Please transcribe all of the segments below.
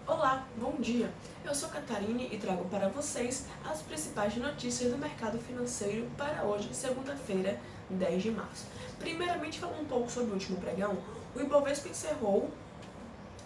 Olá, bom dia! Eu sou Catarine e trago para vocês as principais notícias do mercado financeiro para hoje, segunda-feira, 10 de março. Primeiramente, falando um pouco sobre o último pregão, o Ibovespa encerrou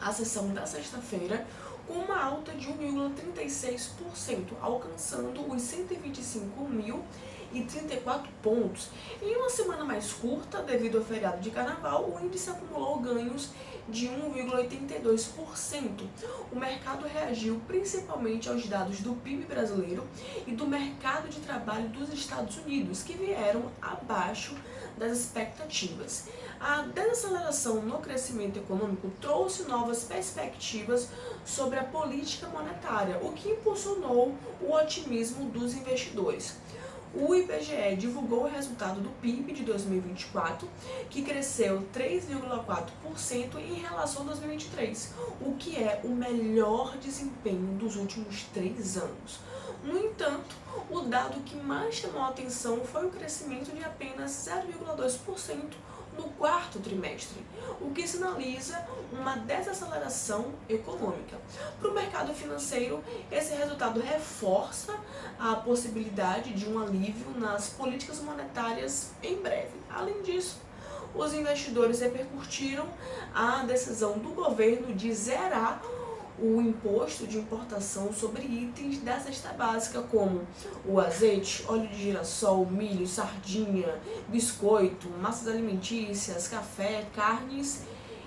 a sessão da sexta-feira com uma alta de 1,36%, alcançando os 125.034 pontos. Em uma semana mais curta, devido ao feriado de carnaval, o índice acumulou ganhos de 1,82%. O mercado reagiu principalmente aos dados do PIB brasileiro e do mercado de trabalho dos Estados Unidos, que vieram abaixo das expectativas. A desaceleração no crescimento econômico trouxe novas perspectivas sobre a política monetária, o que impulsionou o otimismo dos investidores. O IBGE divulgou o resultado do PIB de 2024, que cresceu 3,4% em relação a 2023, o que é o melhor desempenho dos últimos 3 anos. No entanto, o dado que mais chamou a atenção foi o crescimento de apenas 0,2% no quarto trimestre, o que sinaliza uma desaceleração econômica. Para o mercado financeiro, esse resultado reforça a possibilidade de um alívio nas políticas monetárias em breve. Além disso, os investidores repercutiram a decisão do governo de zerar o imposto de importação sobre itens da cesta básica, como o azeite, óleo de girassol, milho, sardinha, biscoito, massas alimentícias, café, carnes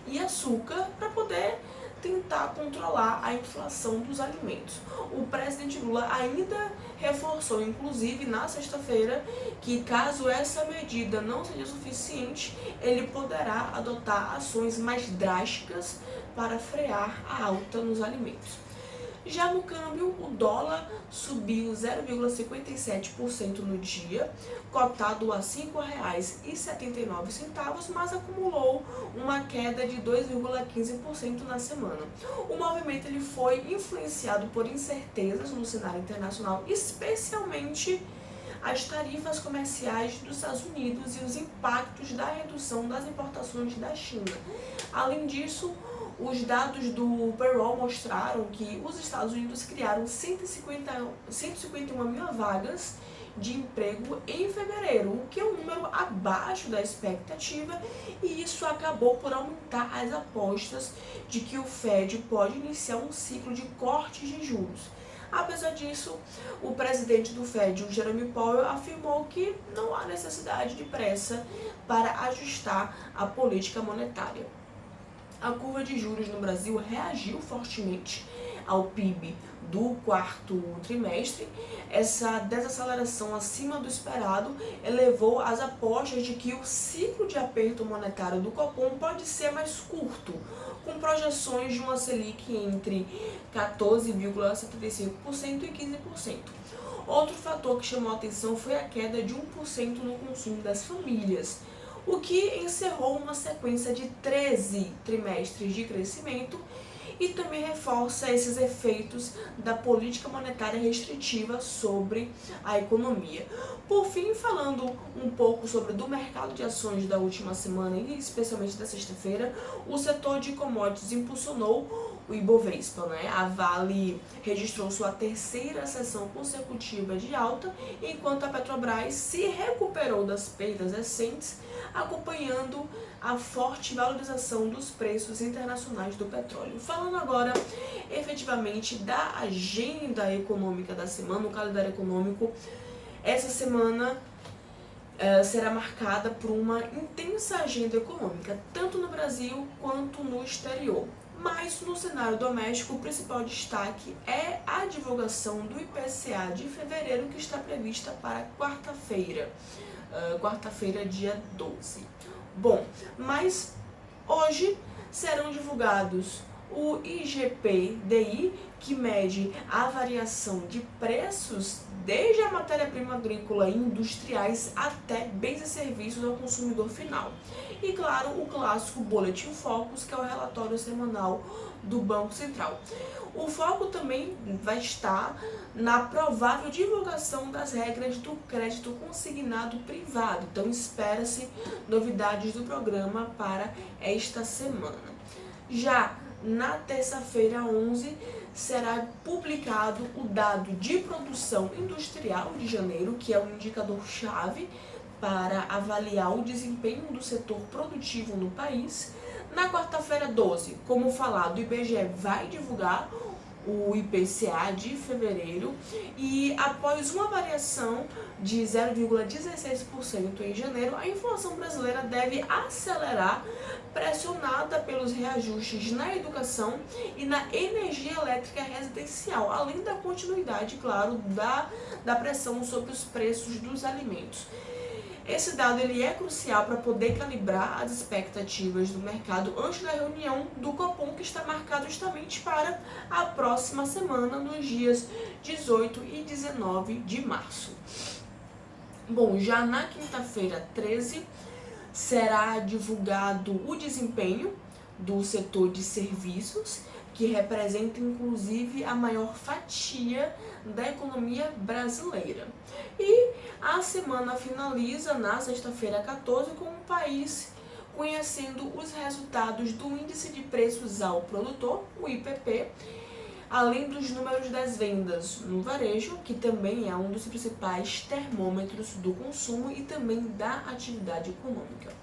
e açúcar, para poder tentar controlar a inflação dos alimentos. O presidente Lula ainda reforçou, inclusive na sexta-feira, que caso essa medida não seja suficiente, ele poderá adotar ações mais drásticas para frear a alta nos alimentos. Já no câmbio, o dólar subiu 0,57% no dia, cotado a R$ 5,79, mas acumulou uma queda de 2,15% na semana. O movimento ele foi influenciado por incertezas no cenário internacional, especialmente as tarifas comerciais dos Estados Unidos e os impactos da redução das importações da China. Além disso, os dados do payroll mostraram que os Estados Unidos criaram 151 mil vagas de emprego em fevereiro, o que é um número abaixo da expectativa, e isso acabou por aumentar as apostas de que o Fed pode iniciar um ciclo de cortes de juros. Apesar disso, o presidente do Fed, o Jerome Powell, afirmou que não há necessidade de pressa para ajustar a política monetária. A curva de juros no Brasil reagiu fortemente ao PIB do quarto trimestre. Essa desaceleração acima do esperado elevou as apostas de que o ciclo de aperto monetário do Copom pode ser mais curto, com projeções de uma Selic entre 14,75% e 15%. Outro fator que chamou a atenção foi a queda de 1% no consumo das famílias, o que encerrou uma sequência de 13 trimestres de crescimento e também reforça esses efeitos da política monetária restritiva sobre a economia. Por fim, falando um pouco sobre do mercado de ações da última semana e especialmente da sexta-feira, o setor de commodities impulsionou o Ibovespa, A Vale registrou sua terceira sessão consecutiva de alta, enquanto a Petrobras se recuperou das perdas recentes, acompanhando a forte valorização dos preços internacionais do petróleo. Falando agora efetivamente da agenda econômica da semana, o calendário econômico, essa semana será marcada por uma intensa agenda econômica, tanto no Brasil quanto no exterior. Mas no cenário doméstico, o principal destaque é a divulgação do IPCA de fevereiro, que está prevista para quarta-feira, dia 12. Bom, mas hoje serão divulgados o IGP-DI, que mede a variação de preços desde a matéria-prima agrícola e industriais até bens e serviços ao consumidor final. E claro, o clássico Boletim Focus, que é o relatório semanal do Banco Central. O foco também vai estar na provável divulgação das regras do crédito consignado privado. Então espera-se novidades do programa para esta semana. Já na terça-feira 11, será publicado o dado de produção industrial de janeiro, que é o indicador-chave para avaliar o desempenho do setor produtivo no país. Na quarta-feira 12, como falado, o IBGE vai divulgar o IPCA de fevereiro e após uma variação de 0,16% em janeiro, a inflação brasileira deve acelerar, pressionada pelos reajustes na educação e na energia elétrica residencial, além da continuidade, claro, da pressão sobre os preços dos alimentos. Esse dado ele é crucial para poder calibrar as expectativas do mercado antes da reunião do Copom, que está marcado justamente para a próxima semana, nos dias 18 e 19 de março. Bom, já na quinta-feira 13, será divulgado o desempenho do setor de serviços, que representa inclusive a maior fatia da economia brasileira. E a semana finaliza na sexta-feira 14 com o país conhecendo os resultados do Índice de Preços ao Produtor, o IPP, além dos números das vendas no varejo, que também é um dos principais termômetros do consumo e também da atividade econômica.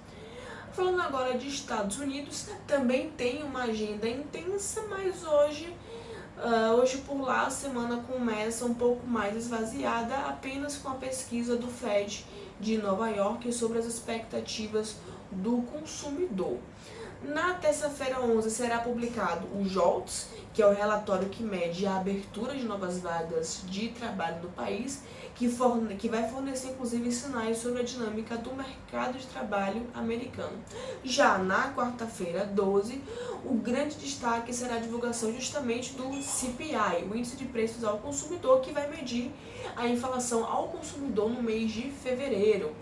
Falando agora de Estados Unidos, também tem uma agenda intensa, mas hoje por lá a semana começa um pouco mais esvaziada, apenas com a pesquisa do Fed de Nova York sobre as expectativas do consumidor. Na terça-feira 11 será publicado o JOLTS, que é o relatório que mede a abertura de novas vagas de trabalho no país, que vai fornecer inclusive sinais sobre a dinâmica do mercado de trabalho americano. Já na quarta-feira 12, o grande destaque será a divulgação justamente do CPI, o Índice de Preços ao Consumidor, que vai medir a inflação ao consumidor no mês de fevereiro.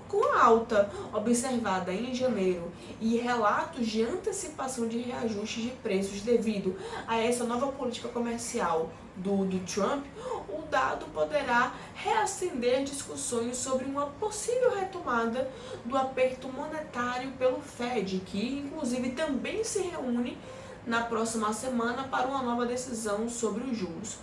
Com a alta observada em janeiro e relatos de antecipação de reajustes de preços devido a essa nova política comercial do Trump, o dado poderá reacender discussões sobre uma possível retomada do aperto monetário pelo Fed, que inclusive também se reúne na próxima semana para uma nova decisão sobre os juros.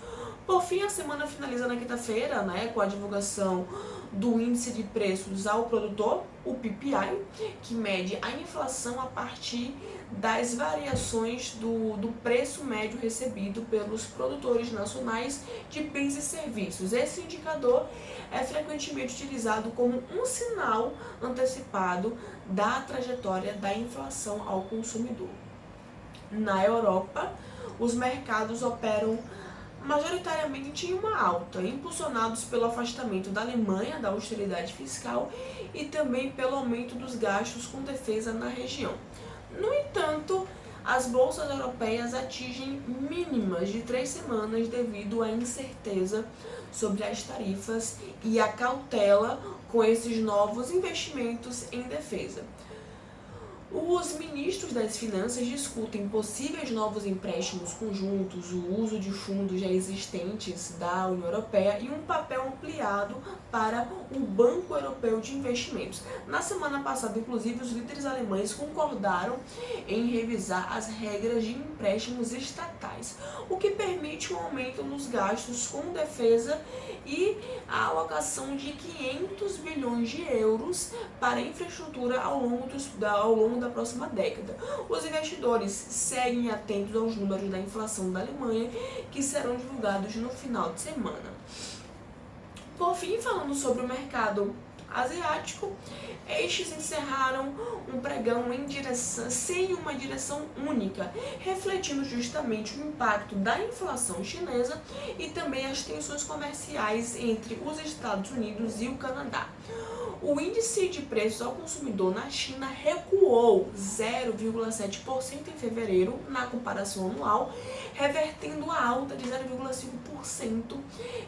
Por fim, a semana finaliza na quinta-feira, com a divulgação do Índice de Preços ao Produtor, o PPI, que mede a inflação a partir das variações do preço médio recebido pelos produtores nacionais de bens e serviços. Esse indicador é frequentemente utilizado como um sinal antecipado da trajetória da inflação ao consumidor. Na Europa, os mercados operam majoritariamente em uma alta, impulsionados pelo afastamento da Alemanha da austeridade fiscal e também pelo aumento dos gastos com defesa na região. No entanto, as bolsas europeias atingem mínimas de 3 semanas devido à incerteza sobre as tarifas e a cautela com esses novos investimentos em defesa. Os ministros das Finanças discutem possíveis novos empréstimos conjuntos, o uso de fundos já existentes da União Europeia e um papel ampliado para o Banco Europeu de Investimentos. Na semana passada, inclusive, os líderes alemães concordaram em revisar as regras de empréstimos estatais, o que permite um aumento nos gastos com defesa e a alocação de 500 bilhões de euros para infraestrutura ao longo da próxima década. Os investidores seguem atentos aos números da inflação da Alemanha, que serão divulgados no final de semana. Por fim, falando sobre o mercado asiático, estes encerraram um pregão sem uma direção única, refletindo justamente o impacto da inflação chinesa e também as tensões comerciais entre os Estados Unidos e o Canadá. O índice de preços ao consumidor na China recuou 0,7% em fevereiro na comparação anual, revertendo a alta de 0,5%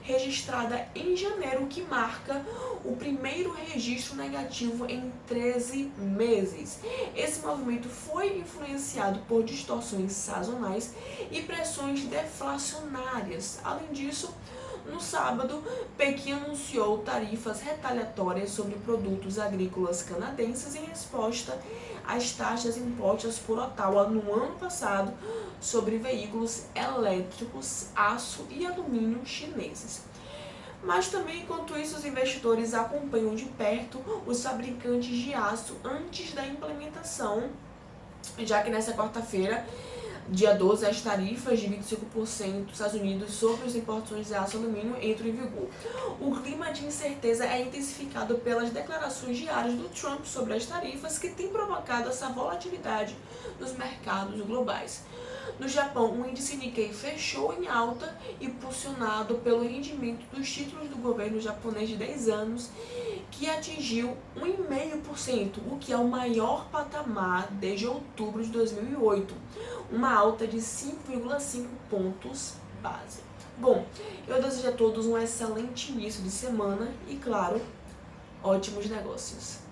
registrada em janeiro, que marca o primeiro registro negativo em 13 meses. Esse movimento foi influenciado por distorções sazonais e pressões deflacionárias. Além disso, no sábado, Pequim anunciou tarifas retaliatórias sobre produtos agrícolas canadenses em resposta às taxas impostas por Ottawa no ano passado sobre veículos elétricos, aço e alumínio chineses. Mas também, enquanto isso, os investidores acompanham de perto os fabricantes de aço antes da implementação, já que nessa quarta-feira, dia 12, as tarifas de 25% dos Estados Unidos sobre as importações de aço e alumínio entram em vigor. O clima de incerteza é intensificado pelas declarações diárias do Trump sobre as tarifas, que tem provocado essa volatilidade nos mercados globais. No Japão, o índice Nikkei fechou em alta, impulsionado pelo rendimento dos títulos do governo japonês de 10 anos, que atingiu 1,5%, o que é o maior patamar desde outubro de 2008, uma alta de 5,5 pontos base. Bom, eu desejo a todos um excelente início de semana e, claro, ótimos negócios.